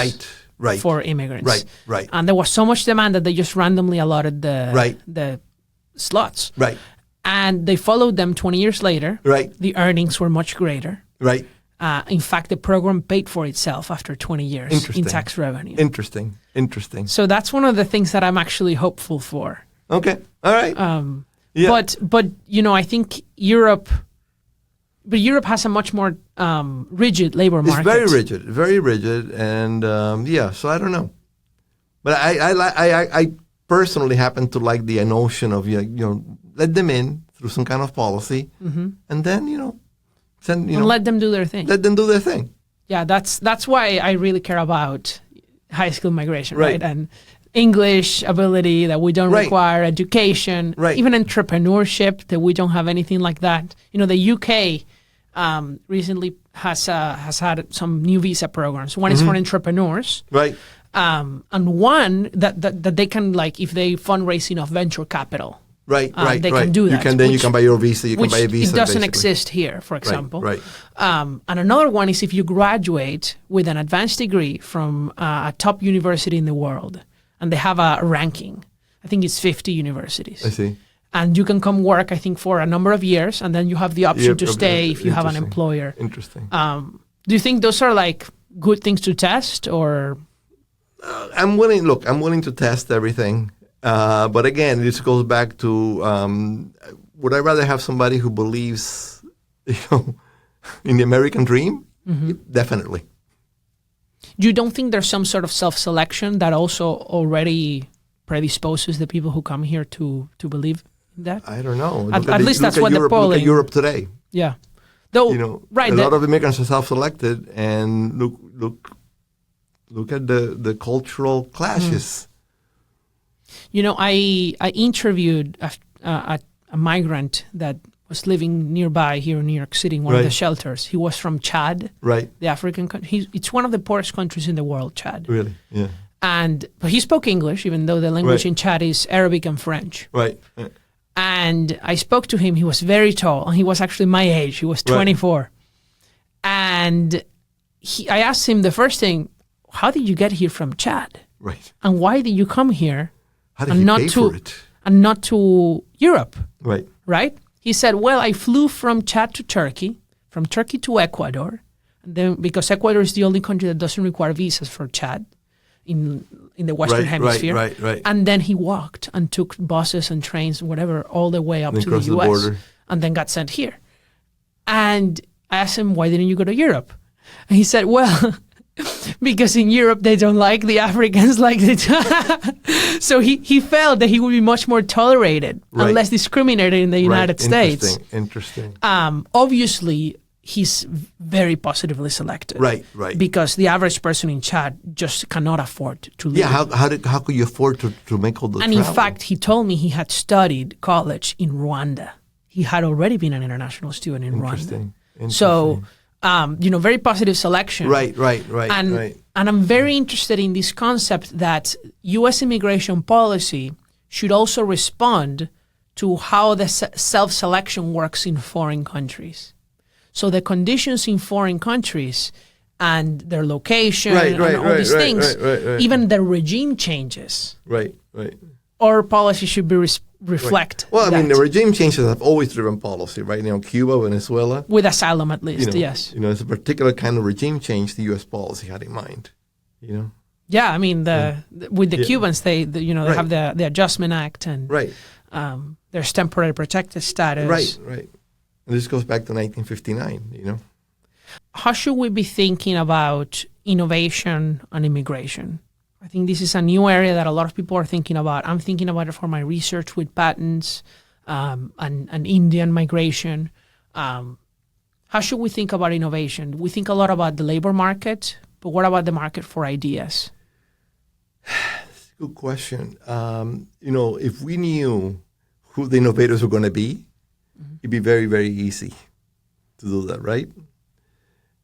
Right. For immigrants. Right. And there was so much demand that they just randomly allotted the slots. Right. And they followed them 20 years later. Right. The earnings were much greater. Right. In fact, the program paid for itself after 20 years in tax revenue. Interesting. So that's one of the things that I'm actually hopeful for. Okay. All right. Yeah. But I think Europe has a much more rigid labor market. It's very rigid, and so I don't know. But I personally happen to like the notion of let them in through some kind of policy, and then and let them do their thing. Let them do their thing. Yeah, that's why I really care about high school migration, right? And English ability, that we don't require education, even entrepreneurship, that we don't have anything like that. The UK recently has had some new visa programs. One is for entrepreneurs, right? And one that they can, like, if they fundraise enough venture capital, they can do that. You can buy your visa. You can buy a visa. It doesn't exist here, for example. Right. And another one is if you graduate with an advanced degree from a top university in the world, and they have a ranking. I think it's 50 universities. I see. And you can come work, I think, for a number of years, and then you have the option to stay if you have an employer. Interesting. Do you think those are like good things to test, or? I'm willing to test everything. But again, this goes back to, would I rather have somebody who believes, in the American dream? Definitely. You don't think there's some sort of self-selection that also already predisposes the people who come here to believe in that? I don't know. At least that's what the polling. Look at Europe today. Yeah. Though, a lot of immigrants are self-selected, and look at the cultural clashes. I interviewed a migrant that was living nearby here in New York City in one of the shelters. He was from Chad, the African country. It's one of the poorest countries in the world, Chad. Really? Yeah. But he spoke English, even though the language in Chad is Arabic and French. Right. And I spoke to him. He was very tall, and he was actually my age. He was 24. And I asked him the first thing, how did you get here from Chad? Right. And why did you come here? How did you pay for it? And not to Europe? Right. Right? He said, well, I flew from Chad to Turkey, from Turkey to Ecuador, and then because Ecuador is the only country that doesn't require visas for Chad in the Western Hemisphere. Right. And then he walked and took buses and trains, whatever, all the way up to the U.S. border. And then got sent here. And I asked him, why didn't you go to Europe? And he said, well, because in Europe they don't like the Africans like they do. So he felt that he would be much more tolerated and less discriminated in the United States. Interesting. Obviously, he's very positively selected. Right. Because the average person in Chad just cannot afford to live. Yeah, how could you afford to make all the And travel? in fact, he told me he had studied college in Rwanda. He had already been an international student in Rwanda. So, very positive selection. Right. And I'm very interested in this concept that U.S. immigration policy should also respond to how the self-selection works in foreign countries. So the conditions in foreign countries and their location and all these things, even the regime changes. Right. Our policy should be reflect. Well, I mean, that. the regime changes have always driven policy, right? Cuba, Venezuela. With asylum, at least, yes. It's a particular kind of regime change the U.S. policy had in mind, Yeah, I mean, with the Cubans, they have the Adjustment Act and there's temporary protected status. Right. And this goes back to 1959, How should we be thinking about innovation and immigration? I think this is a new area that a lot of people are thinking about. I'm thinking about it for my research with patents and Indian migration. How should we think about innovation? We think a lot about the labor market, but what about the market for ideas? That's a good question. If we knew who the innovators were going to be, it'd be very, very easy to do that, right?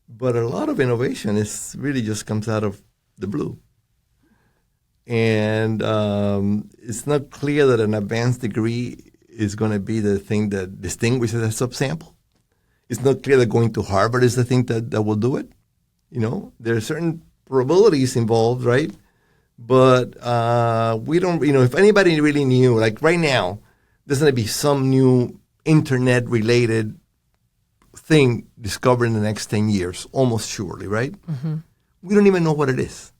But a lot of innovation really just comes out of the blue. And it's not clear that an advanced degree is going to be the thing that distinguishes a subsample. It's not clear that going to Harvard is the thing that will do it. There are certain probabilities involved, right? But we don't, if anybody really knew, like right now, there's going to be some new internet-related thing discovered in the next 10 years, almost surely, right? Mm-hmm. We don't even know what it is.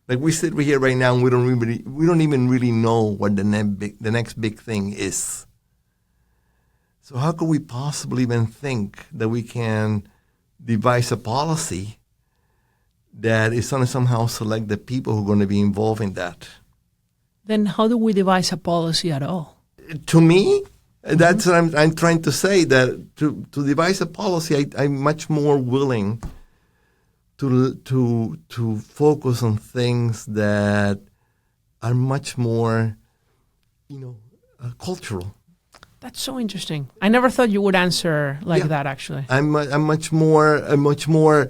Like we sit here right now, and we don't even really know what the next big thing is. So how could we possibly even think that we can devise a policy that is going to somehow select the people who are going to be involved in that? Then how do we devise a policy at all? To me, that's what I'm trying to say, that to devise a policy, I'm much more willing to focus on things that are much more, cultural. That's so interesting. I never thought you would answer like that, actually. I'm much more,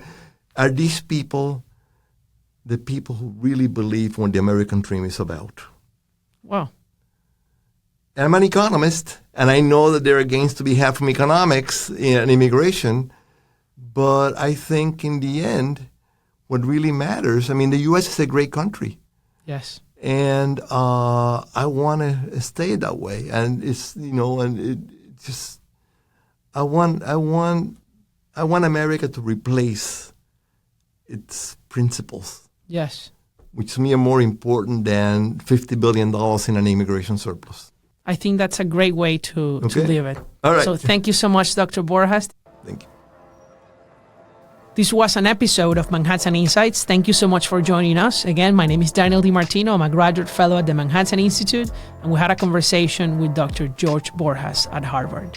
are these people the people who really believe what the American dream is about? Wow. And I'm an economist, and I know that there are gains to be had from economics and immigration, but I think in the end, what really matters, the U.S. is a great country. Yes. And I want to stay that way. And it's, and it just, I want America to replace its principles. Yes. Which to me are more important than $50 billion in an immigration surplus. I think that's a great way to live it. All right. So thank you so much, Dr. Borjas. Thank you. This was an episode of Manhattan Insights. Thank you so much for joining us. Again, my name is Daniel Di Martino. I'm a graduate fellow at the Manhattan Institute, and we had a conversation with Dr. George Borjas at Harvard.